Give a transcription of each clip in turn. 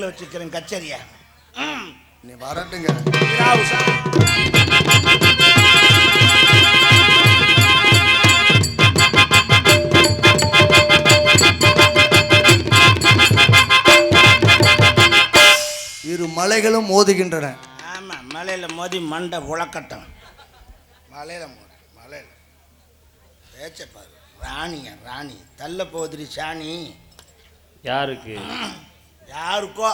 கையில் வச்சுக்கிறேன் கச்சேரியா. நீ வரட்டுங்க. இரு மலைகளும் மோதுகின்றன. ஆமா, மலையில மோதி மண்டை உழக்கட்டும். மலையில மோதி மலையில பேச்சப்பாரு. ராணியா ராணி தள்ள போதிரி சாணி. யாருக்கு? யாருக்கோ.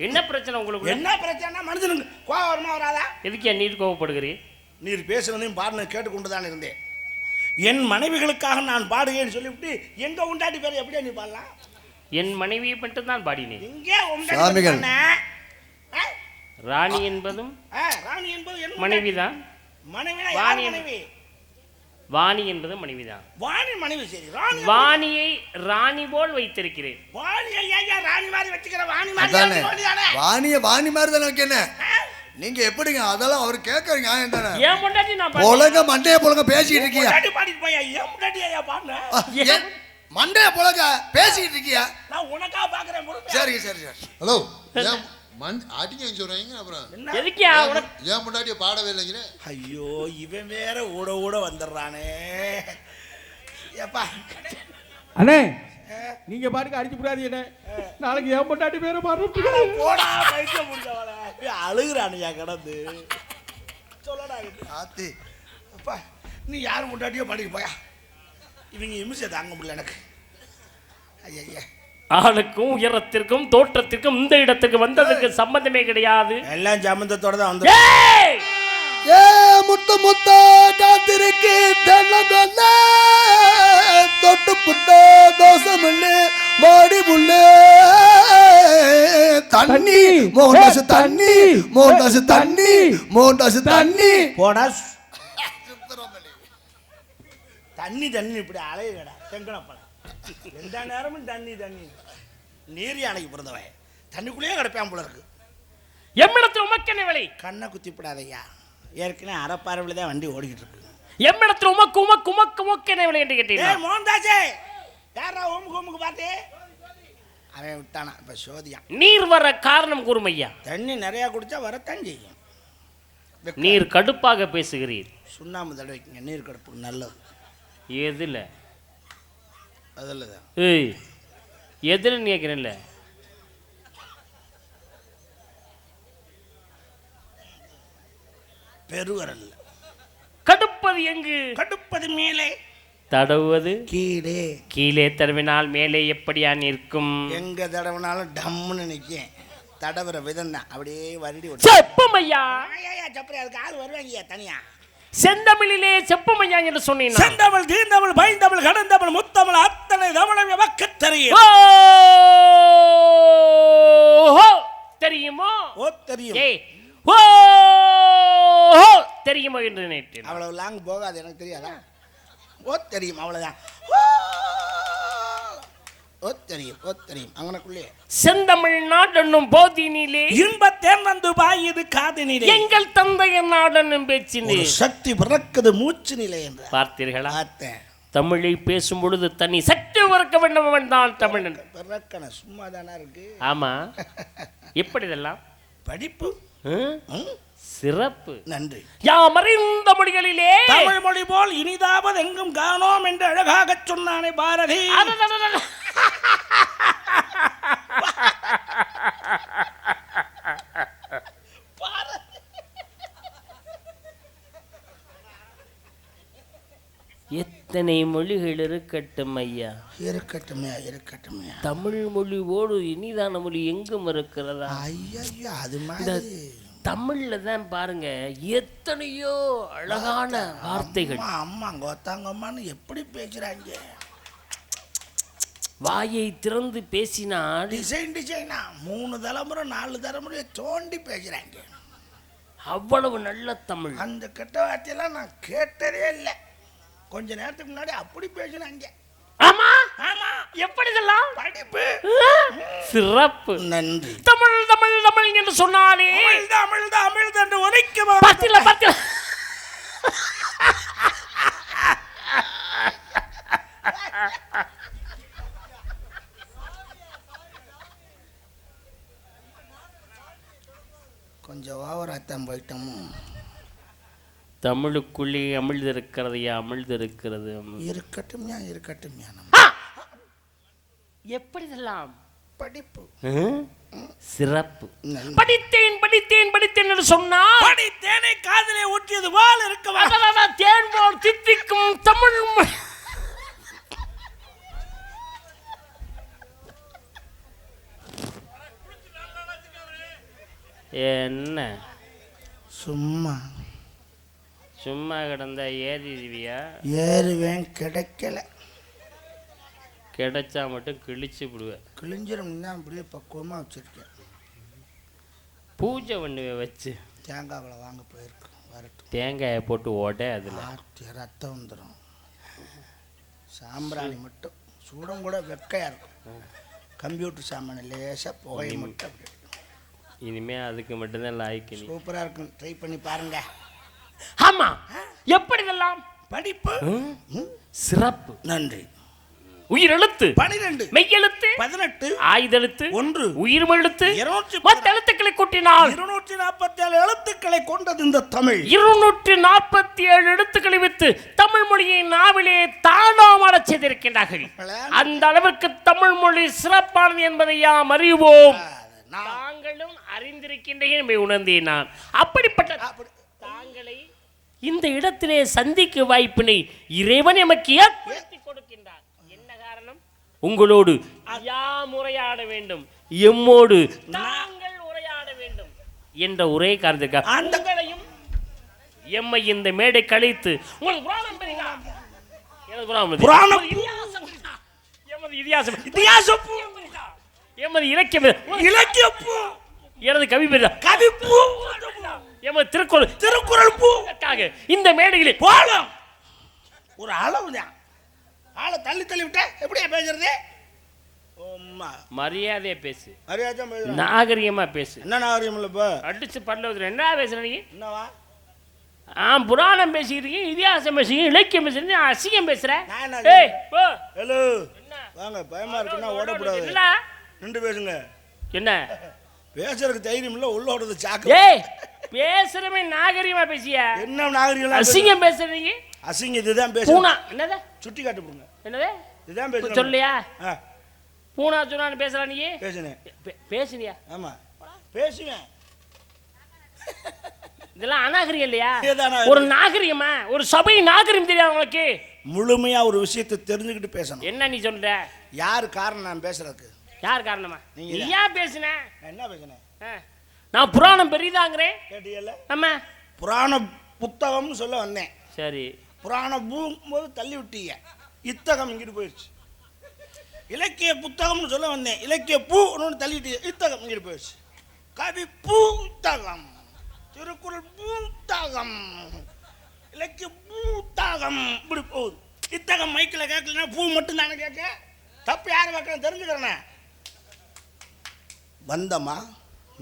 என்ன பிரச்சனை உங்களுக்கு? என்ன பிரச்சனை? மனுஷனுக்கு கோவம் வருமா வராதா? எதுக்கு நீர் கோவப்படுகிறீர்? நீர் பேசுனதையும் பாடுன கேட்டுக்கொண்டு தான் இருந்தேன். என் மனைவிகளுக்காக நான் பாடுகிறேன்னு சொல்லிவிட்டு எங்க உண்டாட்டி பேர் எப்படியா நீ பாடலாம்? என் மனைவியை மட்டும் தான் பாடினேன். இங்கே சாமிகள். ராணி என்பதும் ராணி என்பது மனைவிதான். மனைவி வாணி என்பது மனைவிதான். வாணி மனைவி. சரி, ராணி. வாணியை ராணி போல் வைத்திருக்கிறேன். வாணியை ஐயா ராணி மாதிரி வச்சுக்கிற. வாணி மாதிரி வாணிய வாணி மாதிரி தானே வைக்கணும். நீங்க எப்படிங்க அதெல்லாம் அவர் கேட்கறீங்க? நியாயம் தானே. ஏன் முன்னாடி நான் பொலங்க மண்டைய பொலங்க பேசிட்டு இருக்கீங்க. பாடிட்டு போய் ஏன் முன்னாடி ஐயா பாடுன? மண்டைய பொலங்க பேசிட்டு இருக்கீங்க. நான் உனக்கா பாக்குறேன். சரி சரி சரி. ஹலோ, அடிக்க சொல்றீங்க. அப்புறம் எதுக்கு ஏன் முன்னாடி பாடவே இல்லைங்க? ஐயோ, இவன் வேற ஓட வந்துடுறானே. ஏப்பா அண்ணே, நீங்க பாருங்க, அடிச்சு விடாதீங்க. நாளைக்கு ஏன் பொண்டாட்டி பேரை பாடுறோம். போடா பைத்தியம் முடிஞ்சவள. அழுகுறானுயா கடந்து. சொல்லடா ஆத்தி. அப்பா, நீ யார் முன்னாடியோ பாடிட்டு போயா. இவங்க இமிசை தாங்க முடியல எனக்கு. ஐயா, ஆளுக்கும் உயரத்திற்கும் தோற்றத்திற்கும் இந்த இடத்துக்கு வந்ததுக்கு சம்பந்தமே கிடையாது. எல்லாம் சம்பந்தத்தோட தான் வந்து. ஏ முத்து முத்த காத்திருக்கு தென்னங்கொல்ல தொட்டு புட்ட தோசமுள்ளு வாடி புள்ளு தண்ணி மோண்டாசு தண்ணி மோண்டாசு தண்ணி மோண்டாசு தண்ணி போடா. தண்ணி தண்ணி இப்படி அலையடா. செங்கனப்பழம் எந்த நேரமும் தண்ணி தண்ணி. நீர் யானைக்கு பிறந்தவன் தண்ணிக்குள்ளேயே கிடப்பான் போல இருக்கு. எம்மிடத்தில் உமக்கென்ன வேலை? கண்ணை குத்திப்படாதையா. ஏற்கனவே அரைப்பாரவில் தான் வண்டி ஓடிக்கிட்டு இருக்கு. எம்மிடத்தில் உமக்கு உமக்கு உமக்கு உமக்கென்ன வேலை என்று கேட்டீங்க. மோகன்தாசே, யாரா உமுக்கு பார்த்து அவன் விட்டானா. இப்ப சோதியா நீர் வர காரணம் கூறுமையா. தண்ணி நிறைய குடிச்சா வரத்தான் செய்யும். நீர் கடுப்பாக பேசுகிறீர். சுண்ணாம்பு தடவைக்குங்க, நீர் கடுப்புக்கு நல்லது. எதுல? அதில் தான். ஏய், எதுல கேட்கிறேன்ல. பெருவரல். கடுப்பது எங்கு? கடுப்பது மேலே, தடவுவது கீழே. கீழே தடவினால் மேலே எப்படியா நிற்கும்? எங்க தடவினாலும் டம்முன்னு நிற்கும். தடவுற விதம் தான் அப்படியே வருடி. செப்பமையா. சப்பரி அதுக்கு ஆள் வருவாங்க தனியா. செந்தமிழிலே செப்பமையா என்று சொன்னீங்க. செந்தமிழ், தீர்ந்தமிழ், பைந்தமிழ், கடந்தமிழ், முத்தமிழ் அத்தனை தமிழ் எமக்கு தெரியும். தெரியுமோ? ஓ தெரியும். ஓ தெரியுமோ என்று நினைத்தேன். அவ்வளவு லாங் போகாது, எனக்கு தெரியாதா? ஓ தெரியும், அவ்வளவுதான். ஓ தெரியும், ஓ தெரியும். அங்கனக்குள்ளே செந்தமிழ் நாடனும் போதினிலே இன்பத்தேன் வந்து பாயுது காதினிலே. எங்கள் தந்தையன் நாடனும் பேச்சினே சக்தி பிறக்குது மூச்சு நிலை என்று பார்த்தீர்களா? பார்த்தேன். தமிழை பேசும் பொழுது தனி சக்தி பிறக்க வேண்டும் தான் தமிழன். பிறக்கன சும்மா தானா இருக்கு. ஆமா, எப்படி இதெல்லாம் படிப்பு சிறப்பு. நன்றி. யாம் அறிந்த மொழிகளிலே தமிழ் மொழி போல் இனிதாவது எங்கும் காணோம் என்று அழகாக சொன்னானே பாரதி. எத்தனை மொழிகள் இருக்கட்டும் ஐயா, இருக்கட்டும் இருக்கட்டும். தமிழ் மொழியோடு இனிதான மொழி எங்கும் இருக்கிறதா? ஐயா, அது மாதிரி தமிழ்ல தான் பாருங்க எத்தனையோ அழகான வார்த்தைகள். அம்மா கோத்தாங்கம்மான்னு எப்படி பேசுறாங்க. வாயை திறந்து பேசினால் டிசைனா 3 தலைமுறை 4 தலைமுறை தோண்டி பேசுறாங்க. அவ்வளவு நல்ல தமிழ். அந்த கெட்ட வார்த்தையெல்லாம் நான் கேட்டதே இல்லை. கொஞ்ச நேரத்துக்கு முன்னாடி அப்படி பேசுறாங்க. ஆமா ஆமா, எப்படி இதெல்லாம்? படிப்பு சிறப்பு. நன்றி. தமிழ் தமிழ் தமிழ் என்று சொன்னாலே தமிழ் தமிழ் என்று உரைக்கும். பத்தில பத்தில கொஞ்சம் ஓவராத்தான் போயிட்டோம். தமிழுக்குள்ளே அமிழ்ந்திருக்கிறதையா அமிழ்ந்திருக்கிறது. இருக்கட்டும்யா இருக்கட்டும்யா. எப்படி இதெல்லாம் படிப்பு சிறப்பு. படித்தேன் படித்தேன் படித்தேன் என்று சொன்னால் படித்தேனை காதிலே ஊற்றியது போல் இருக்கவா தேன் போல் தித்திக்கும் தமிழ். என்ன சும்மா சும்மா கிடந்தா ஏறிடுவியா? ஏறுவேன், கிடைக்கல. கிடைச்சா மட்டும் கிழிச்சு விடுவேன். கிழிஞ்சிரும் தான் அப்படியே பக்குவமாக வச்சுருக்கேன். பூஜை பண்ணுவேன் வச்சு. தேங்காய் வாங்க போயிருக்கு, வரட்டும். தேங்காயை போட்டு ஓட அதில் ரத்தம் வந்துடும். சாம்பிராணி மட்டும் சூடம் கூட வெக்கையாக இருக்கும். கம்ப்யூட்டர் சாமான லேசாக புகை மட்டும் அப்படி. இனிமே அதுக்கு மட்டும்தான் லாய்க்கு. சூப்பராக இருக்கும், ட்ரை பண்ணி பாருங்க. ஆமா, எப்படி இதெல்லாம் படிப்பு சிறப்பு. நன்றி. உயிரெழுத்து 12, மெய்யெழுத்து 18, ஆயுதெழுத்து 1, உயிர்மெழுத்து 210, மற்ற எழுத்துக்களை கூட்டினால் 247 எழுத்துக்களை கொண்டது இந்த தமிழ். 247 எழுத்துக்களை வைத்து தமிழ் மொழியை நாவிலே தாண்டாமடச் செய்திருக்கின்றார்கள். அந்த அளவுக்கு தமிழ் மொழி சிறப்பானது என்பதை யாம் அறிவோம். தாங்களும் அறிந்திருக்கின்றேன் உணர்ந்தேன் நான். அப்படிப்பட்ட தாங்களை இந்த இடத்திலே சந்திக்க வாய்ப்பினை இறைவன் எமக்கு ஏற்படுத்தி கொடுக்கின்றார். என்ன காரணம்? உங்களோடு யாம் உரையாட வேண்டும், எம்மோடு தாங்கள் உரையாட வேண்டும் என்ற ஒரே காரணத்துக்காக அந்தங்களையும் எம்மை இந்த மேடை கழித்து உங்களுக்கு புராணம் தெரியுங்களா? எனது புராணம் எமது இதிகாசம் எமது இலக்கியம் இலக்கியப்பூ எனது கவி கவிப்பூ எமது திருக்குறள் பூக்காக இந்த மேடையிலே போலாம். ஒரு அளவு தான். ஆளை தள்ளி தள்ளி விட்ட எப்படியா பேசுறது? மரியாதையா பேசு, மரியாதை நாகரிகமா பேசு. என்ன நாகரிகம் இல்லப்ப? அடிச்சு பல்ல என்ன பேசுற நீ? என்னவா? புராணம் பேசிக்கிறீங்க, இதிகாசம் பேசுறீங்க, இலக்கியம் பேசுறீங்க, அசிங்கம் பேசுற. ஹலோ வாங்க, பயமா இருக்குன்னா ஓடக்கூடாது, நின்று பேசுங்க. என்ன பேசுறதுக்கு தைரியம் இல்ல, உள்ள ஓடுறது சாக்கு. ஏய் பேசுறமே நாகரிகமா பேசியா? என்ன நாகரிகம்? அசிங்கம் பேசுறீங்க. அசிங்கம் இதுதான் பேசு. பூனா என்னது? சுட்டி காட்டு போடுங்க. என்னது? இதுதான் பேசு. சொல்லியா? பூனா சொன்னான்னு பேசுறா நீ? பேசுனே. பேசுனியா? ஆமா பேசுவேன். இதெல்லாம் அநாகரிகம் இல்லையா? ஒரு நாகரிகமா? ஒரு சபை நாகரிகம் தெரியாது உனக்கு? முழுமையா ஒரு விஷயத்தை தெரிஞ்சுக்கிட்டு பேசணும். என்ன நீ சொல்ற? யாரு காரணம் நான் பேசுறதுக்கு? யார் காரணமா? நீயா பேசுன? என்ன பேசுனேன்? நான் புராணம் பெரியதாங்கிறேன். கேட்டியல்ல? ஆமா, புராண புத்தகம்னு சொல்ல வந்தேன். சரி, புராண போது தள்ளி விட்டீங்க. இத்தகம் இங்கிட்டு போயிடுச்சு. இலக்கிய புத்தகம்னு சொல்ல வந்தேன். இலக்கிய பூன்னு தள்ளிட்டு இத்தகம் இங்கிட்டு போயிடுச்சு. கவி பூத்தகம், திருக்குறள் பூத்தகம், இலக்கிய பூத்தகம் இப்படி போகுது. இத்தகம் மைக்கில் கேட்கலன்னா பூ மட்டும் தானே கேட்க. தப்பு யார் கேட்கணும் தெரிஞ்சுக்கிறேண்ணே. வந்தம்மா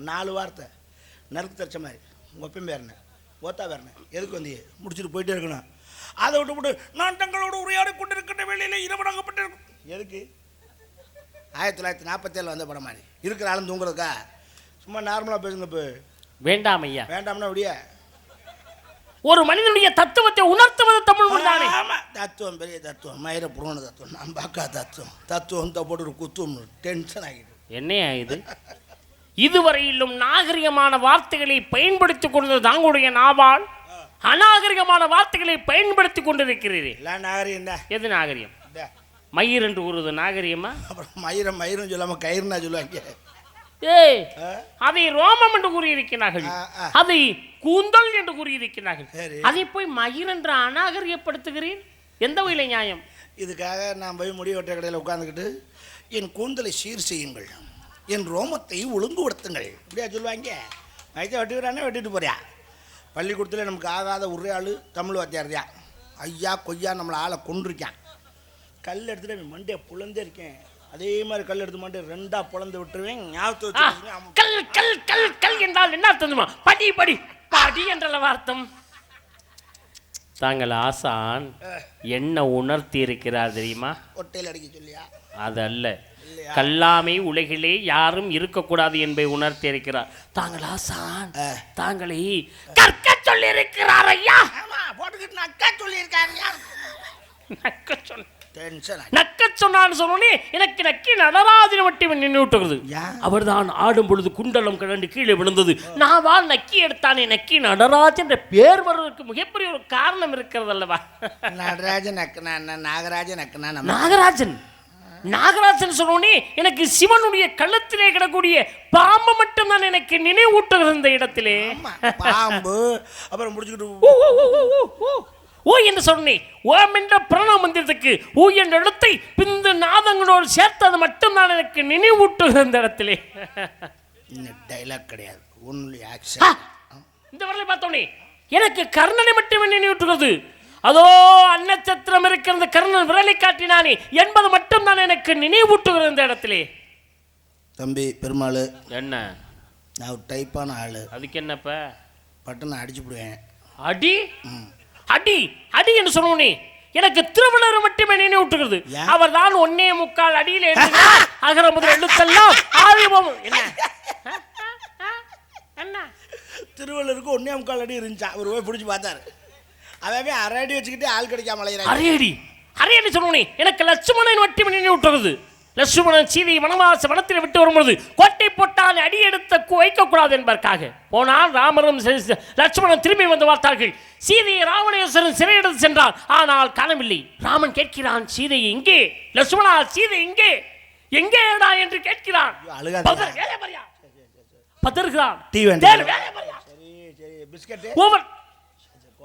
4 வார்த்தை நறுக்கு தச்ச மாதிரி. உங்கள் ஒப்பம் பேருண்ணே, ஓத்தா பேருண்ணே, எதுக்கு வந்து முடிச்சுட்டு போயிட்டே இருக்கணும். அதை விட்டு நான் தங்களோட உரையாடி கொண்டிருக்கின்ற வேலையில் இரவடங்கப்பட்டிருக்கும். எதுக்கு? 1947 வந்த படம் மாதிரி இருக்கிற ஆளும் தூங்குறதுக்கா? சும்மா நார்மலாக பேசுங்க. இப்போ வேண்டாம் ஐயா. வேண்டாம்னா அப்படியே ஒரு மனிதனுடைய தத்துவத்தை உணர்த்துவது தமிழ் மொழி தானே. தத்துவம் பெரிய தத்துவம், மயிர புராண தத்துவம், நான் பார்க்காத தத்துவம். தத்துவம் போட்டு ஒரு குத்துவம் டென்ஷன் ஆகிடுது. என்னையா இது? இதுவரையிலும் நாகரிகமான வார்த்தைகளை பயன்படுத்திக் கொண்டது தாங்களுடைய நாவால் அநாகரிகமான வார்த்தைகளை பயன்படுத்தி கொண்டிருக்கிறீர்கள். நாகரிகம் என்ன? எது நாகரிகம்? மயிர் என்று கூறுவது நாகரிகமா? அப்புறம் மயிரும் சொல்லாம கயிறுனா சொல்லுவாங்க. ஏய், அதை ரோமம் என்று கூறியிருக்கிறார்கள், அதை கூந்தல் என்று கூறியிருக்கிறார்கள். அதை போய் மயிர் என்று அநாகரிகப்படுத்துகிறேன். எந்த வகையில நியாயம்? இதுக்காக நான் போய் முடி வெட்ட கடையில் உட்காந்துக்கிட்டு என் கூந்தலை சீர் செய்யுங்கள், என் ரோமத்தை ஒழுங்குபடுத்துங்கள் இப்படியா சொல்லுவாங்க? மைத்தை வெட்டுக்கிறானே வெட்டிட்டு போறியா? பள்ளிக்கூடத்தில் நமக்கு ஆகாத ஒரே ஆள் தமிழ் வாத்தியார்தியா. ஐயா கொய்யா நம்மளை ஆளை கொண்டிருக்கான். கல் எடுத்துட்டு மண்டையை புலந்தே இருக்கேன். அதே மாதிரி கல் எடுத்து மாட்டேன் 2ஆ புலந்து விட்டுருவேன். கல் கல் கல் கல் என்றால் என்ன அர்த்தம்? படி படி படி என்ற அர்த்தம். தாங்கள் ஆசான் என்ன உணர்த்தி இருக்கிறார் தெரியுமா? ஒட்டையில் அடிக்க சொல்லியா? அதல்ல, கல்லாமை உலகிலே யாரும் இருக்கக்கூடாது என்பதை உணர்த்தி இருக்கிறார். தாங்கள் ஆசான் தாங்களை கற்க சொல்லி இருக்கிறார் ஐயா. போட்டுக்கிட்டு நக்கா சொல்லியிருக்காரு. நக்க சொன்னான்னு சொன்னோன்னே எனக்கு நக்கி நடராஜனை மட்டும் நினைவூட்டுகிறது. அவர்தான் ஆடும் பொழுது குண்டலம் கிழண்டு கீழே விழுந்தது. நான் நக்கி எடுத்தானே நக்கி நடராஜன் என்ற பேர் வருவதற்கு மிகப்பெரிய ஒரு காரணம் இருக்கிறது அல்லவா? நடராஜன் நக்குனா நாகராஜன் நக்குனா நாகராஜன் சொன்னோன்னே எனக்கு சிவனுடைய கழுத்திலே கிடக்கூடிய பாம்பு மட்டும் தான் எனக்கு நினைவூட்டுகிறது. இந்த இடத்திலே பாம்பு அப்புறம் முடிச்சுக்கிட்டு ஓ என்று சொன்னேன். ஓம் என்ற பிரணவ மந்திரத்துக்கு ஊ என்ற இடத்தை பிந்து நாதங்களோடு சேர்த்தது மட்டும்தான் எனக்கு நினைவூட்டுகிறது. இந்த இடத்திலே டைலாக் கிடையாது, ஒன்லி ஆக்ஷன். இந்த வரலை பார்த்தோன்னே எனக்கு கர்ணனை மட்டுமே நினைவூட்டுகிறது. அதோ அன்னச்சத்திரம் இருக்கிறது, கர்ணன் விரலை காட்டினானே என்பது மட்டும்தான் எனக்கு நினைவூட்டுகிறது. இந்த இடத்திலே தம்பி பெருமாள் என்ன நான் ஒரு டைப்பான ஆளு. அதுக்கு என்னப்ப பட்டு நான் அடிச்சு போடுவேன். அடி அடி அடி என்று சொன்னோனே எனக்கு திருவள்ளுவர் மட்டுமே நினைவூட்டுகிறது. அவர் தான் 1.25 அடியில் அகர முதல் எழுத்தெல்லாம் ஆதிபம். என்ன திருவள்ளுவருக்கு 1.25 அடி இருந்துச்சா? அவர் போய் பிடிச்சி பார்த்தாரு. அவே அரை அடி வச்சுக்கிட்டு ஆள் கிடைக்காம அலையிறாங்க. அரை அடி சொன்னோனே எனக்கு லட்சுமணன் மட்டுமே நினைவூட்டுகிறது. லட்சுமணன் சீதை வனவாச வனத்தில் விட்டு வரும்பொழுது கோட்டை போட்டால் அடி எடுத்து வைக்கக்கூடாது என்பதற்காக போனால் ராமரும் லட்சுமணன் திரும்பி வந்து பார்த்தார்கள். சீதையை ராவணேஸ்வரன் சிறையிடத்து சென்றார். ஆனால் காணவில்லை. ராமன் கேட்கிறான், சீதை எங்கே? லட்சுமணா சீதை எங்கே எங்கேடா என்று கேட்கிறான். பதறுகிறான்.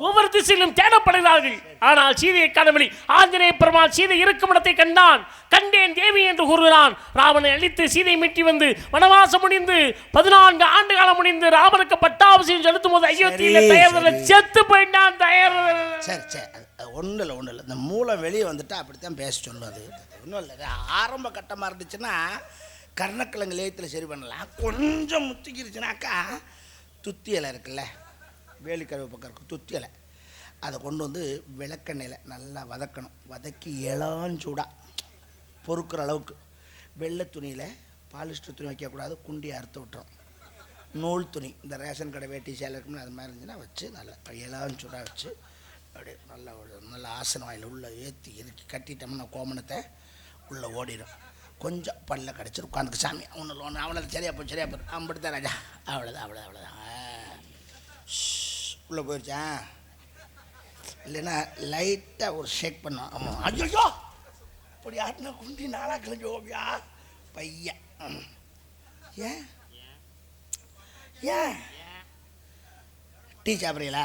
ஒவ்வொரு திசையிலும் தேடப்படுகிறார்கள். ஆனால் சீதையை காணவில்லை. ஆஞ்சநேய பெருமாள் சீதை இருக்கும் இடத்தை கண்டான். கண்டேன் தேவி என்று கூறுகிறான். ராவனை அழித்து சீதை மீட்டி வந்து வனவாசம் முடிந்து 14 ஆண்டு காலம் முடிந்து ராமனுக்கு பட்டாபிஷேகம் செலுத்தும் போது அயோத்தியில தயாரில் செத்து போயிட்டான். சரி ஒன்றும் இல்லை. இந்த மூலம் வெளியே வந்துட்டா அப்படித்தான் பேச சொல்லுது. ஒன்றும் இல்லை. ஆரம்ப கட்டமாக இருந்துச்சுன்னா கர்ணக்கிழங்கு லேயத்தில் சரி பண்ணலாம். கொஞ்சம் முத்திக்கிருச்சுனாக்கா துத்தி இலை இருக்குல்ல, வேலிக்கருவு பக்கம் இருக்கும் துத்தி இலை, அதை கொண்டு வந்து விளக்கெண்ணெயில் நல்லா வதக்கணும். வதக்கி இளஞ்சூடாக பொறுக்கிற அளவுக்கு வெள்ளை துணியில் பாலிஸ்டர் துணி வைக்கக்கூடாது, குண்டியை அறுத்து விட்டுரும். நூல் துணி இந்த ரேஷன் கடை வேட்டி சேலை இருக்குன்னு அது மாதிரி இருந்துச்சுன்னா வச்சு நல்லா இளஞ்சூடாக வச்சு அப்படியே நல்ல ஆசனம் வாயில் உள்ளே ஏற்றி இறுக்கி கட்டிட்டோம்னா கோமணத்தை உள்ளே ஓடிடும். கொஞ்சம் பல்ல கடிச்சிரு உட்காந்துக்கு சாமி ஒன்று அவனை சரியா போய் அப்படித்தான் ராஜா. அவ்வளோதான் உள்ளே போயிடுச்சான். இல்லைன்னா லைட்டாக ஒரு ஷேக் பண்ணோம். ஆமாம் ஐயோ அப்படி ஆட்டினா குண்டி நாளாக கிளம்பி ஓவியா பையன். ஏன் டீ சாப்பிட்றீங்களா?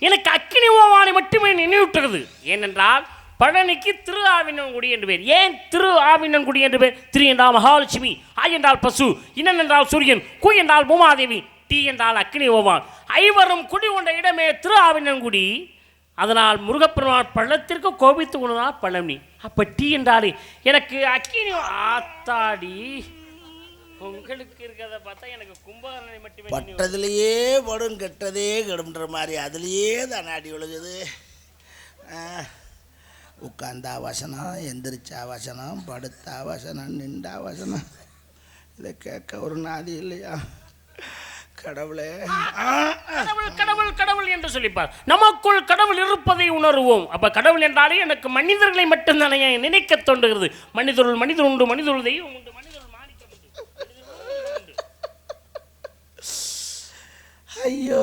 எனக்கு அக்கினி ஓவானை மட்டுமே நினைவூட்டுகிறது. ஏனென்றால் பழனிக்கு திரு ஆவினன்குடி என்று பேர். ஏன் திரு ஆவினன்குடி என்று பேர்? திரு என்றால் மகாலட்சுமி, ஆ என்றால் பசு, இன்னன் என்றால் சூரியன், கு என்றால் பூமாதேவி, டி என்றால் அக்கினி ஓவான். ஐவரும் குடி கொண்ட இடமே திரு ஆவினன்குடி. அதனால் முருகப்பெருமான் பள்ளத்திற்கு கோபித்து கொண்டால் பழனி. அப்போ டீ என்றாலே எனக்கு அக்கினி ஆத்தாடி. உங்களுக்கு இருக்கிறத பார்த்தா எனக்கு கும்பகர்ணனை மட்டுமே பட்டதுலேயே படும் கெட்டதே கெடுன்ற மாதிரி அதுலேயே தான் நாடி விழுகுது. உட்காந்தா வசனம், எந்திரிச்சா வசனம், படுத்தா வசனம், நின்றா வசனம். இதை கேட்க ஒரு நாதி இல்லையா? கடவுளே கடவுள் கடவுள் என்று சொல்லிப்பார். நமக்குள் கடவுள் இருப்பதை உணர்வோம். அப்ப கடவுள் என்றாலே எனக்கு மனிதர்களை மட்டும்தானே நினைக்க தோன்றுகிறது. மனிதருள் மனிதர் உண்டு, மனிதருள் தெய்வம் உண்டு, மனிதருள் மாணிக்கம் உண்டு. ஐயோ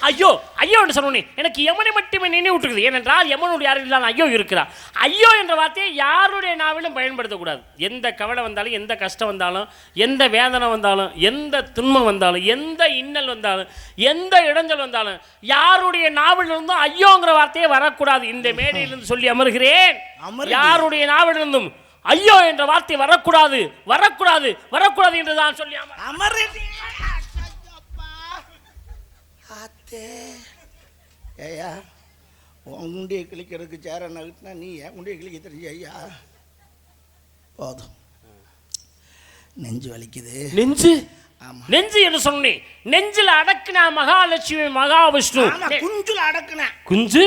ஐயோ ஐயோ என்று சொன்னோன்னே எனக்கு யமனை மட்டுமே நினைவூட்டுகிறது. ஏனென்றால் யமனுடைய யாரும் தான் ஐயோ இருக்கிறார். ஐயோ என்ற வார்த்தையை யாருடைய நாவிலும் பயன்படுத்தக்கூடாது. எந்த கவலை வந்தாலும், எந்த கஷ்டம் வந்தாலும், எந்த வேதனை வந்தாலும், எந்த துன்பம் வந்தாலும், எந்த இன்னல் வந்தாலும், எந்த இடைஞ்சல் வந்தாலும் யாருடைய நாவிலிருந்தும் ஐயோங்கிற வார்த்தையே வரக்கூடாது. இந்த மேடையிலிருந்து சொல்லி அமர்கிறேன். யாருடைய நாவிலிருந்தும் ஐயோ என்ற வார்த்தை வரக்கூடாது, வரக்கூடாது, வரக்கூடாது என்று தான் சொல்லி அமர்கிறேன். ஏயா உண்டியை கிளிக்கிறதுக்கு சேர நகட்டினா நீ ஏன் உண்டியை கிளிக்க தெரிஞ்ச? ஐயா போதும், நெஞ்சு வலிக்குது. நெஞ்சு நெஞ்சு என்று சொன்னேன். நெஞ்சில் அடக்குனா மகாலட்சுமி மகாவிஷ்ணு. குஞ்சுல அடக்குன குஞ்சு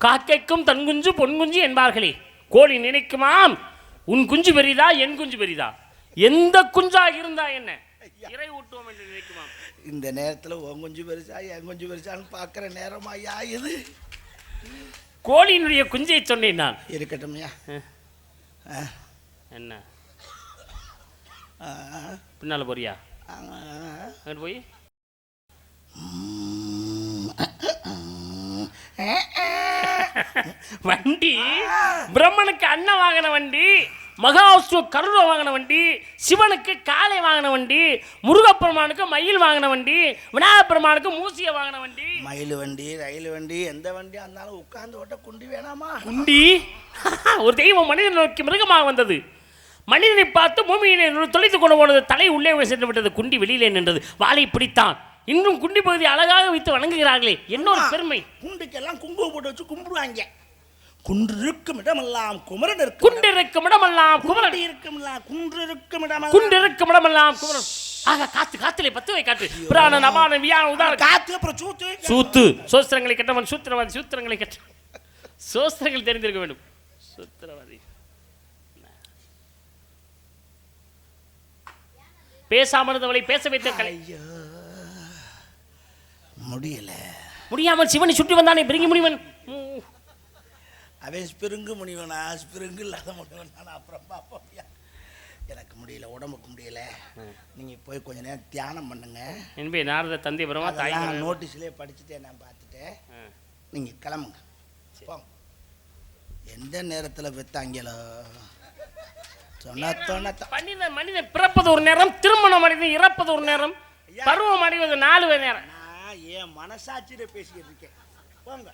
காக்கைக்கும் தன் குஞ்சு பொன் குஞ்சு என்பார்களே. கோழி நினைக்குமாம், உன் குஞ்சு பெரிதா என் குஞ்சு பெரிதா, எந்த குஞ்சாக இருந்தா என்ன, இறை ஊட்டுவோம் என்று நினைக்குமாம். இந்த நேரத்தில் உன் குஞ்சு பெருசா என் குஞ்சு பெருசான்னு பார்க்குற நேரமாயா இது? கோழியினுடைய குஞ்சை சொன்னேன் நான். இருக்கட்டும்யா. என்ன பின்னால போறியா? அங்கிட்டு போய் வண்டி பிரம்மனுக்கு அன்னம் வாங்கின வண்டி, மகாவிஷ்ணு கருட வாங்கின வண்டி, சிவனுக்கு காளை வாங்கின வண்டி, முருகப்பெருமானுக்கு மயில் வாங்கின வண்டி, விநாயகப் பெருமானுக்கு மூசியை வாங்கின வண்டி. மயில் வண்டி, ரயில் வண்டி, எந்த வண்டி இருந்தாலும் உட்கார்ந்து ஓட்ட குண்டி வேணாமா? குண்டி ஒரு தெய்வம் மனிதன் நோக்கி மிருகமாக வந்தது. மனிதனை பார்த்து பூமியினை தொலைத்து கொண்டு போனது. தலை உள்ளே சென்று விட்டது, குண்டி வெளியிலே நின்றது. வாளை பிடித்தான். இன்னும் குண்டி பகுதி அழகாக வைத்து வணங்குகிறார்களே, என்ன ஒரு பெருமை. குண்டுக்கெல்லாம் குங்குமம் போட்டு வச்சு கும்பிடுவாங்க. குன்று இருக்கும் இடமெல்லாம் குமரன் இருக்கும். குண்டு இருக்கும் இடமெல்லாம் குமரன் இருக்கும். குன்று இருக்கும் இடமெல்லாம் குண்டு இருக்கும் இடமெல்லாம் குமரன். ஆக காத்து காத்திலே பத்துவை காற்று புராண நபான வியான உதாரண காத்து. அப்புறம் சூத்து சூத்து சோஸ்திரங்களை கெட்டவன் சூத்திரவாதி, சூத்திரங்களை கெட்ட சோஸ்திரங்கள் தெரிந்திருக்க வேண்டும். சூத்திரவாதி பேசாமல் இருந்தவளை பேச வைத்த முடியல. முடியாமல் சிவனை சுற்றி வந்தானே பிரிங்கி முனிவன். அவன் ஸ்பிருங்கு முனிவனா, ஸ்பிருங்கு இல்லாத முனிவனா? அப்புறம் பார்ப்போம். எனக்கு முடியல, உடம்புக்கு முடியல. நீங்கள் போய் கொஞ்ச நேரம் தியானம் பண்ணுங்க என்பே நாரத தந்தை பிரமா தாய் நோட்டீஸ்லேயே படிச்சுட்டேன், நான் பார்த்துட்டேன். நீங்கள் கிளம்புங்க போங்க. எந்த நேரத்தில் பெத்தாங்களோ மனிதன் பிறப்பது ஒரு நேரம், திருமணம் அடைவது இறப்பது ஒரு நேரம், பருவம் அடைவது 4 நேரம். நான் என் மனசாட்சியில பேசிக்கிட்டு இருக்கேன். போங்க.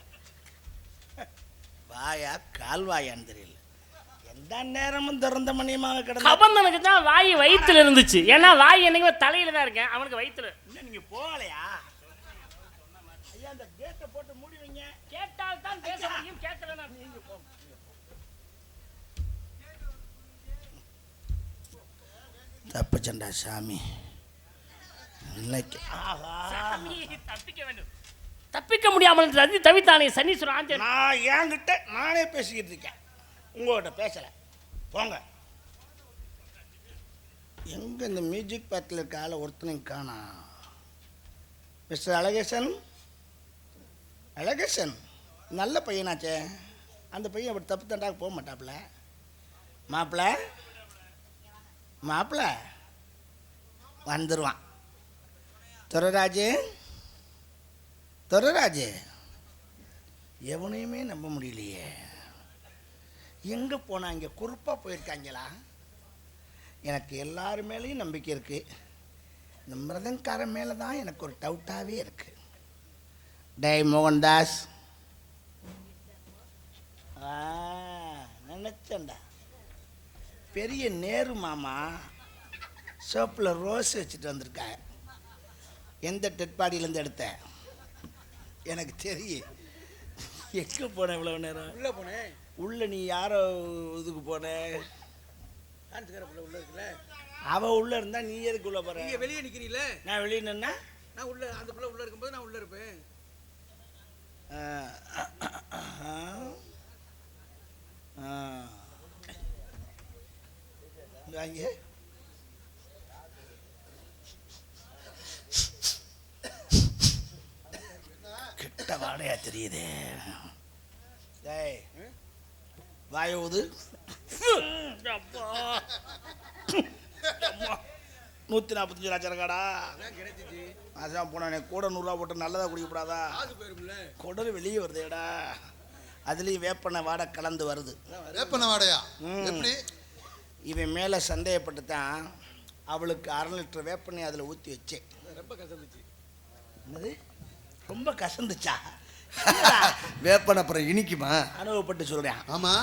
வாயா கால்வாயான்னு தெரியல, எந்த நேரமும் திறந்த மணியமாக கிடந்த. கபந்தனுக்கு தான் வாய் வயிற்றுல இருந்துச்சு. ஏன்னா வாய் என்னைக்குமே தலையில தான் இருக்கேன், அவனுக்கு வயிற்றுல. இன்னும் நீங்க போகலையா? ஐயா அந்த கேட்டை போட்டு மூடி வைங்க. கேட்டால் தான் பேச முடியும், கேட்கலன்னா நீங்க போங்க. தப்புச்சண்டா சாமி. தப்பிக்க வேண்டும், தப்பிக்க முடியாமல் தவித்தானே சனீஸ்வரன் ஆஞ்சன். நான் என்கிட்ட நானே பேசிக்கிட்டு இருக்கேன், உங்கள்கிட்ட பேசல. போங்க. எங்க இந்த மியூசிக் பேட்டில் இருக்க ஆளை ஒருத்தனையும் காணா. மிஸ்டர் அழகேசன், அழகேசன் நல்ல பையனாச்சே. அந்த பையன் அப்படி தப்பு தண்டாக போக மாட்டாப்புல. மாப்பிள்ள மாப்பிள்ள வந்துடுவான். துரராஜு, துரராஜு எவனையுமே நம்ப முடியலையே. எங்கே போனாங்க? குறுப்பாக போயிருக்காங்களா? எனக்கு எல்லாரு மேலேயும் நம்பிக்கை இருக்குது. இந்த மிருதங்காரன் மேலே தான் எனக்கு ஒரு டவுட்டாகவே இருக்குது. டேய் மோகன்தாஸ், நினச்சேன்டா பெரிய நேரு மாமா சோப்பில் ரோஸ் வச்சுட்டு வந்திருக்காங்க. எந்த டெட்பாடியிலேருந்து எடுத்த? எனக்கு தெரியும். எங்கே போனேன் இவ்வளோ நேரம்? உள்ளே போனேன். உள்ளே நீ யாரோ இதுக்கு போனேன்? உள்ள இருக்குல்ல, அவள் உள்ளே இருந்தால் நீ எதுக்கு உள்ளே போகிற? நீங்கள் வெளியே நிற்கிறீங்களே, நான் வெளியே நின்னா நான் உள்ளே, அந்த பிள்ளை உள்ளே இருக்கும்போது நான் உள்ளே இருப்பேன். வாங்க. கிட்ட வாடையா தெரியுது. டேய் வாயுது 145 லட்சம் காடா கிடைச்சிச்சு. அதான் போனே கூட 100 ரூபா போட்டு நல்லதா குடிக்கப்படாதா? குடல் வெளியே வருதேடா. அதுலேயும் வேப்பனை வாடை கலந்து வருது. வேப்பனை வாடையா? எப்படி? இவன் மேலே சந்தேகப்பட்டு தான் அவளுக்கு 1/2 லிட்டர் வேப்பனை அதில் ஊற்றி வச்சேன். ரொம்ப கசந்துச்சு. என்னது ரொம்ப கசந்துச்சா? வேப்பனை அப்புறம் இனிக்குமா? அனுபவப்பட்டு சொல்கிறேன். ஆமா,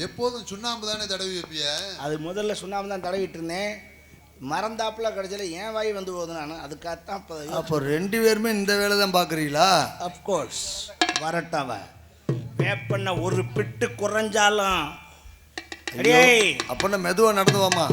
எப்போதும் சுண்ணாம்பு தானே தடவி வைப்பிய? அது முதல்ல சுண்ணாம்பு தான் தடவிட்டு இருந்தேன். மறந்தாப்புல கடைசியில் ஏன் வாய் வந்து போகுது. நான் அதுக்காகத்தான் அப்போ 2 பேருமே இந்த வேலை தான் பார்க்குறீங்களா? அப்கோர்ஸ். வரட்டாவ வேப்பண்ண ஒரு பிட்டு குறைஞ்சாலும் அப்பன்னா மெதுவாக நடந்து வாமா.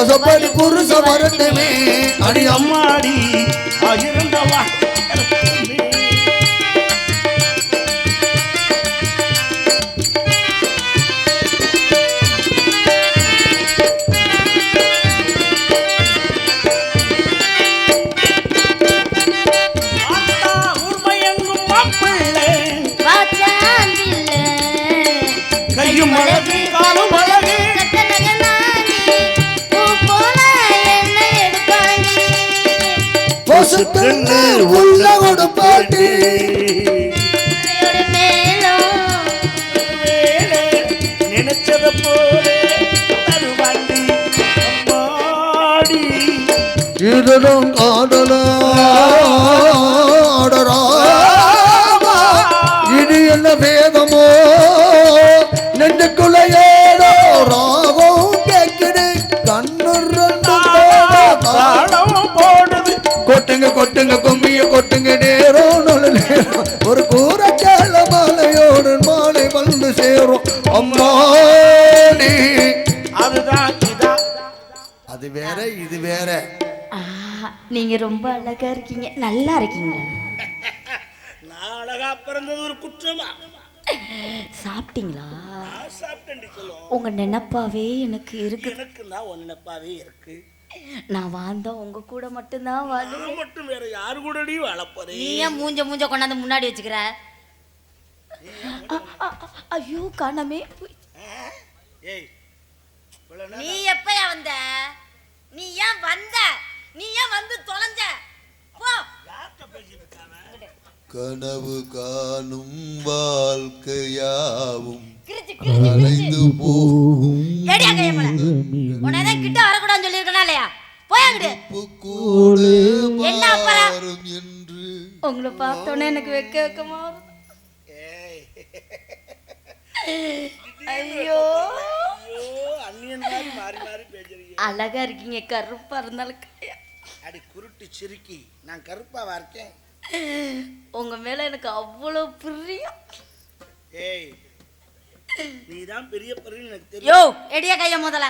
வாசப்படி புருஷ வரட்டுமே அடி அம்மாடி இருந்தவா கையும் அழகு காலும் அழகு பொசுக்குன்னு உள்ள கொடுப்பாட்டி நினைச்சத போல தருவாண்டி அம்மாடி இதுதான் காதலா இது என்ன வேதமோ நெஞ்சுக்குள்ள ஏதோ ராகம் கேக்குது கண்ணு போடுது கொட்டுங்க கொட்டுங்க கும்மிய கொட்டுங்க நேரம் நல்ல நேரம் ஒரு கூரச்சால மாலையோடு மாலை வந்து சேரும் அம்மாடி அதுதான் இதான் அது வேற இது வேற நீங்க ரொம்ப அழகா இருக்கீங்க, நல்லா இருக்கீங்க. நான் அழகா பிறந்தது ஒரு குற்றமா? சாப்பிட்டீங்களா? சாப்பிட்டேன் சொல்லுவோம். உங்க நினைப்பாவே எனக்கு இருக்கு. எனக்கு நான் உன் நினைப்பாவே இருக்கு. நான் வாழ்ந்தா உங்க கூட மட்டும்தான் வாழும். நான் மட்டும் வேற யாரு கூடடி வாழ போறேன்? நீ ஏன் மூஞ்ச கொண்டாந்து முன்னாடி வச்சுக்கிற? ஐயோ காணமே. ஏய் நீ எப்பயா வந்த? நீ ஏன் வந்த? நீ ஏன் வந்து தொலைஞ்ச? போ. கனவு காணும் வாழ்க்கையாவும் அலைந்து போகும். ஏடியா கையமல. உடனே கிட்ட வர கூடாதுன்னு சொல்லிருக்கனா இல்லையா? போய் அங்கடு. என்ன அப்பற? என்று உங்களை பார்த்தோனே எனக்கு வெக்கமா. ஐயோ அண்ணியன் மாதிரி மாறி மாறி பேசுறீங்க. அழகா இருக்கீங்க, கருப்பா இருந்தாலும். அடி குருட்டு சிரிக்கி, நான் கருப்பாவா இருக்கேன்? உங்க மேல எனக்கு அவ்வளவு பிரியம். ஏய் நீதான் பெரிய பிரியம் எனக்கு தெரியும். யோ எடியா கைய முதல்ல.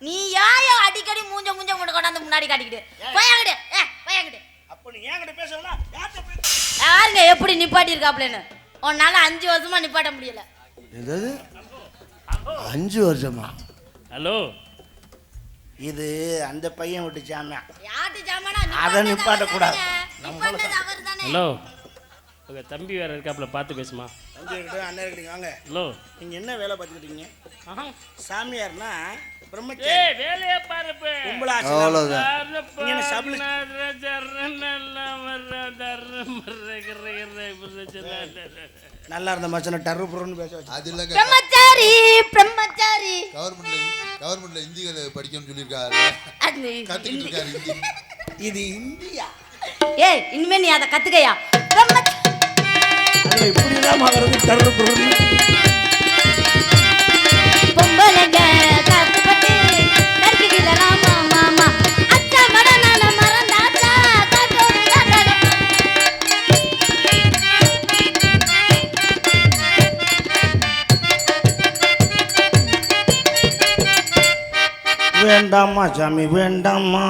நீ யாயோ அடிக்கடி மூஞ்ச கொண்டாந்து முன்னாடி காட்டிக்கிட்டு போய் அங்கடு. போய் அங்கடு. அப்ப நீ ஏன் கிட்ட பேசறனா? யார்ட்ட பேச? யாருங்க எப்படி நிப்பாட்டி இருக்காப்லன்னு? உன்னால 5 வருஷமா நிப்பாட்ட முடியல. என்னது 5 வருஷமா? ஹலோ, இது அந்த பையன் விட்டு சாமியா. யாட்டு ஜாமானா அத நிப்பாட்ட கூடாது. நிப்பாட்டது அவர்தானே. ஹலோ, உங்க தம்பி வேற இருக்காப்ல, பார்த்து பேசுமா. தம்பிகிட்ட அண்ணன் கிட்ட வாங்க. ஹலோ, நீங்க என்ன வேலை பார்த்துக்கிட்டீங்க? சாமியார்னா ஏய் பிரம்மச்சாரி. வேலைய பாரு பே. கும்பலாசி. அவ்வளவுதான். நீங்க என்ன சபல நல்லா இருந்த மச்சன டர்ரு புருன்னு பேச வச்சு. அது இல்லங்க, பிரம்மச்சாரி. கவர்மெண்ட்ல ஹிந்தி படிக்கணும்னு சொல்லியிருக்காரு. கத்துக்கிட்டு இருக்காரு ஹிந்தி. இது இந்தியா. ஏய் இனிமே நீ அத கத்துக்கையா. அதுல இப்படிலாம் மகறது டர்ரு புருன்னு. பொம்பளைங்க கத்துப்பட்டு தர்க்கிடலாம் மாமா. அச்சா மடனான மறந்தாச்சா காட்டோட. வேண்டாமா சாமி வேண்டாமா.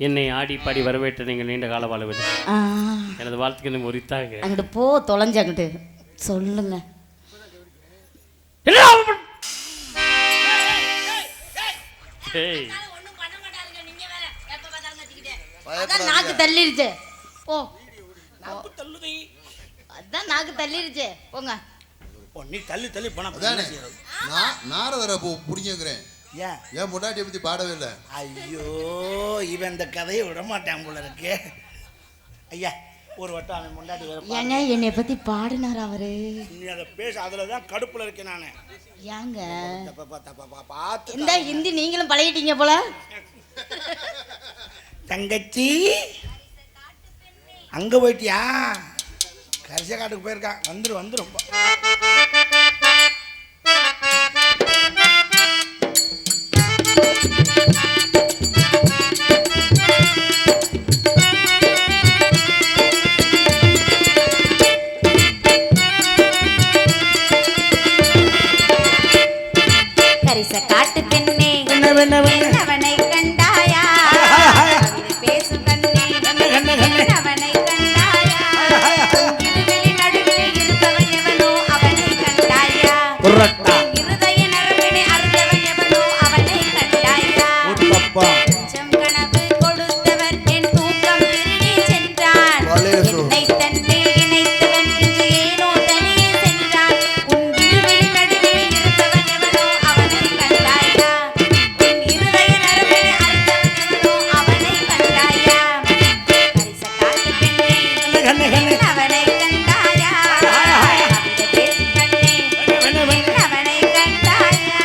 என்னை ஆடி பாடி வரவேற்ற நீங்கள் நீண்ட கால வாழ வேண்டும். எனது வாழ்த்துக்கு உரித்தாக. அங்கிட்டு போ தொலைஞ்ச அங்கிட்டு சொல்லுங்க. நாக்கு தள்ளிருச்சு. போ. அதான் நாக்கு தள்ளிருச்சு. போங்க. நீ தள்ளி தள்ளி போனா அதானே நாரதரை பிடிக்கிறேன். ஏன் பொண்டாட்டியை பத்தி பாடவே இல்லை? ஐயோ இவன் இந்த கதையை விட மாட்டான் போல இருக்கு. ஐயா ஒரு வட்டம் அவன் முன்னாடி ஏங்க என்னை பத்தி பாடினார் அவரு. நீ அதை பேச, அதுலதான் கடுப்புல இருக்கேன் நானு. ஏங்க பார்த்து இந்த ஹிந்தி நீங்களும் பழகிட்டீங்க போல. தங்கச்சி அங்க போயிட்டியா? கரிச காட்டுக்கு போயிருக்கான். வந்துரும். கரிச காட்டு பெண்ணே என்னவனை கண்டாயா பேசும் கண்ணே என்னவனை கண்டாயா இருவிழி நடுவில் இருந்தவன் எவனோ அவனை கண்டாயா இருதய நரம்பினை அறுத்தவன் எவனோ அவனை கண்டாயா கொஞ்சம் கனவு கொடுத்தவன் என் தூக்கம் திருடி சென்றான் என்னை தன்னில் இணைத்தவன் இன்று ஏனோ தனியே சென்றான் உன் இருவிழி நடுவில் இருந்தவன் எவனோ அவனை கண்டாயா என் இருதய நரம்பினை அறுத்தவன் எவனோ அவனை கண்டாயா கரிச காட்டு பெண்ணே அவனை கண்டாயா கவிதை பேசும் கண்ணே அவனை கண்டாயா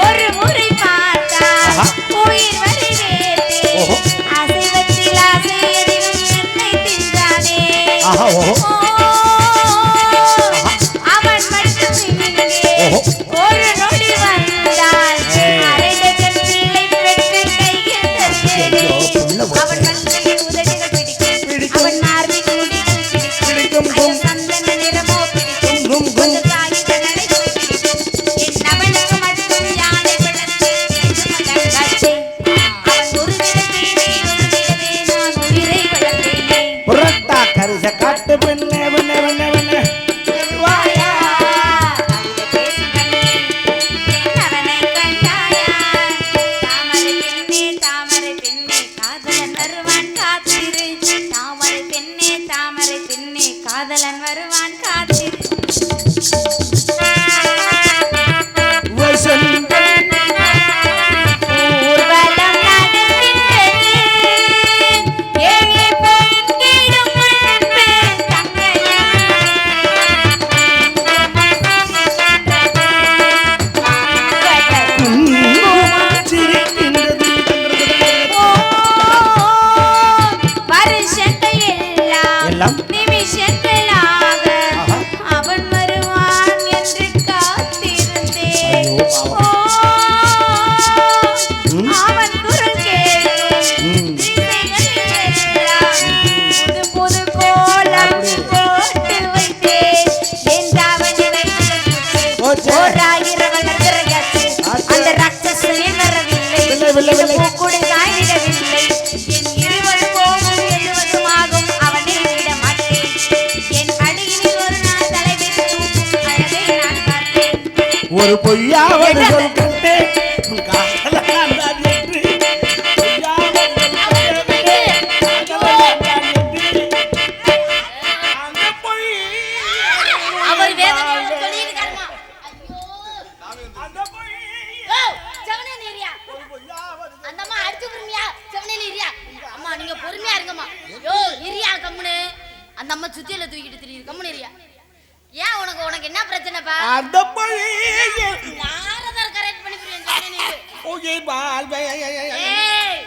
ஒரு முறை பார்த்தா உயிர் வருகிறதே அசைவத்தில் ஆசை எதிலும் என்னை தின்றானே அவன் மட்டும் இங்கே ஒரு நொடி வந்தால் அரை டஜன் பிள்ளை பெற்று கையில் தருகிறேனே அவன் மஞ்சளின் உதடுகள் பிடிக்கும் அவன் மார்பின் முடிகள் பிடிக்கும் அவன் சந்தன நிறமோ பிடிக்கும் கொஞ்சம் காகித நடைமோ பிடிக்கும் என் அவனுக்கு மட்டும் யானை பழத்தில் வேண்டும் அடங்காச்சே அவன் ஒரு விதத்தேனே ஒரு விதவே நான் உயிரை வளர்த்தேனே கரிச காட்டு பெண்ணே வாயா கவிதை பேசும் கண்ணே என்னவனை கண்டாயா தாமரை பெண்ணே காதலன் வருவான் காத்திரு தாமரை பெண்ணே காதலன் வருவான் காத்திரு ஊர்வலம் நடக்கின்றது ஏழை பெண்களும் அன்பு தங்கையா வருஷங்கள் எல்லாம் நிமிஷங்களாக அவன் வருவான் என்று காத்திருந்தேன் அவன் குரல் கேட்கும் திசைகளில் எல்லாம் புது புது கோலம் போட்டு வைத்தேன் என் தாவணி வைத்ததற்கு ஓராயிரம் வளர்கிறாச்சு அந்த ராட்சசனில் வரவில்லை பூக்குடி சாய்விடவில்லை என் இருவர் போகும் எழுவதுமாகும் அவனை விட மாட்டேன் என் அடியினில் ஒரு நாள் தலைவில் தூக்கும் அழகை நான் பார்த்தேன் ஒரு பொய்யாவது சொல் கண்டே காதலன் தான் என்று பொய்யாவது சொல் கண்டே காதலன் தான் என்று அந்த பொய் அவர் வேதனையோட சொல்லியிருக்காருமா அந்த பொய் செவனே ஏரியா பொய்யாவது அந்த அம்மா அடிச்சு பொறுமையா செவனேல ஏரியா அம்மா நீங்க பொறுமையா இருங்கம்மா யோ ஏரியா கம்முனு அந்த அம்மா சுத்தியில தூக்கிட்டு திரியுது கம்முனு ஏரியா ஏன் உனக்கு என்ன பிரச்சனைப்பா அந்த பொய் நாரதர் கரெக்ட் பண்ணி புரியுது பொய்யை வாழ்வை ஏய்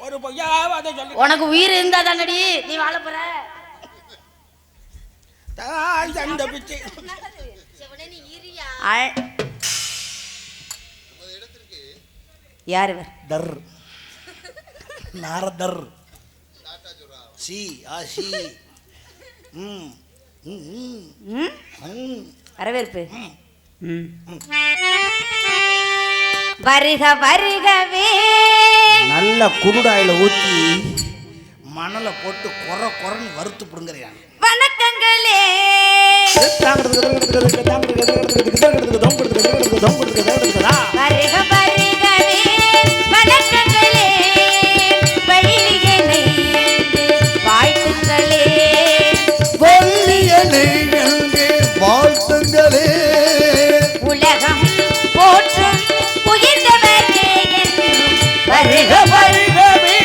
ஒரு பொய்யாவது சொல்லி உனக்கு உயிர் இருந்தா தானடி நீ வாழ போற தாய் அந்த பிச்சை செவனே நீ ஏரியா யார் இவர் தர் நாரதர் சி ஆசி வரவேற்பு வருக வருகவே நல்ல குருடாயில ஊத்தி மணலை போட்டு கொரன்னு வறுத்து பிடுங்குறியான் வணக்கங்களே வருக வருகவே வணக்கங்களே வழியினை வாழ்த்துங்களே வாழ்த்துங்களே உலகம் போற்றும் உயர்ந்தவரே என்றும் வருக வருகவே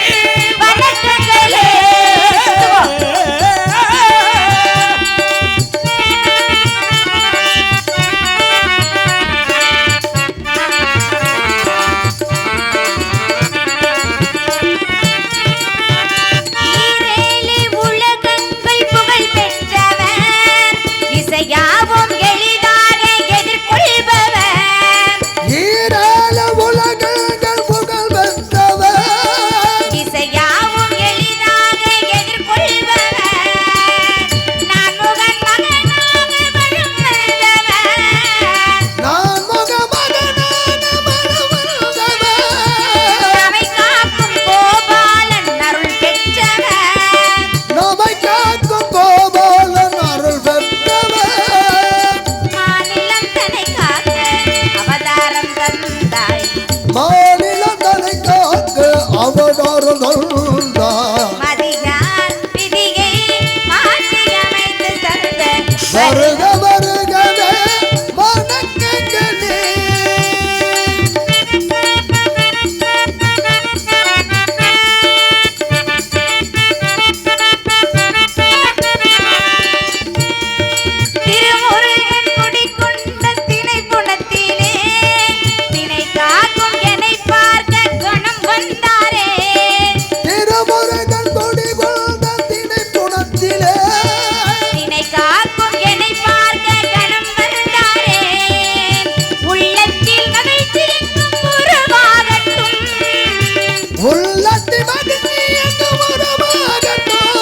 வணக்கங்களே வருக வருகவே வணக்கங்களே. திருமுருகன் குடிகொண்ட திணைப்புணத்திலே திணை காக்கும் என்னை பார்க்க குணம் வந்தாரே. திருமுருகன் கொடி கொண்ட திணைப்புணத்திலே திணை காக்கும் என்னை பார்க்க கணம் வந்தாரே. உள்ளத்தில் மகிழ்ச்சி எங்கும் உருவாகட்டும். உள்ளத்தி மகிழ்ச்சி எங்கும் உருவாகட்டும்.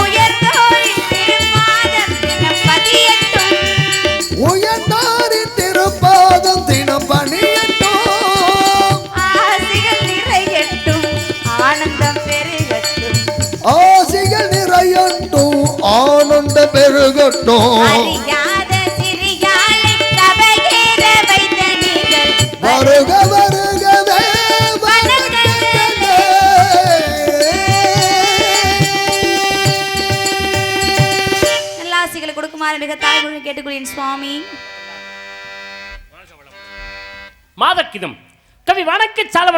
உயர்ந்தோரின் திருப்பாதம் தினம் பதியட்டும். உயர்ந்தாரின் திருப்பாதம் தினம் பணியட்டும். ஆசைகள் நிறையட்டும், ஆனந்தம் பெருகட்டும். ஆசிகள் நிறையட்டும், ஆனந்த பெருகட்டும். அறியாத சிறியாளை சபையேற வைத்த நீங்கள் வருக வருகவே வணக்கங்களே. நல்ல ஆசைகளை கொடுக்குமாறு மிக தாழ்வுடன் கேட்டுக்கொள்கிறேன் சுவாமி. மாதக்கிதம் கவி வணக்க சால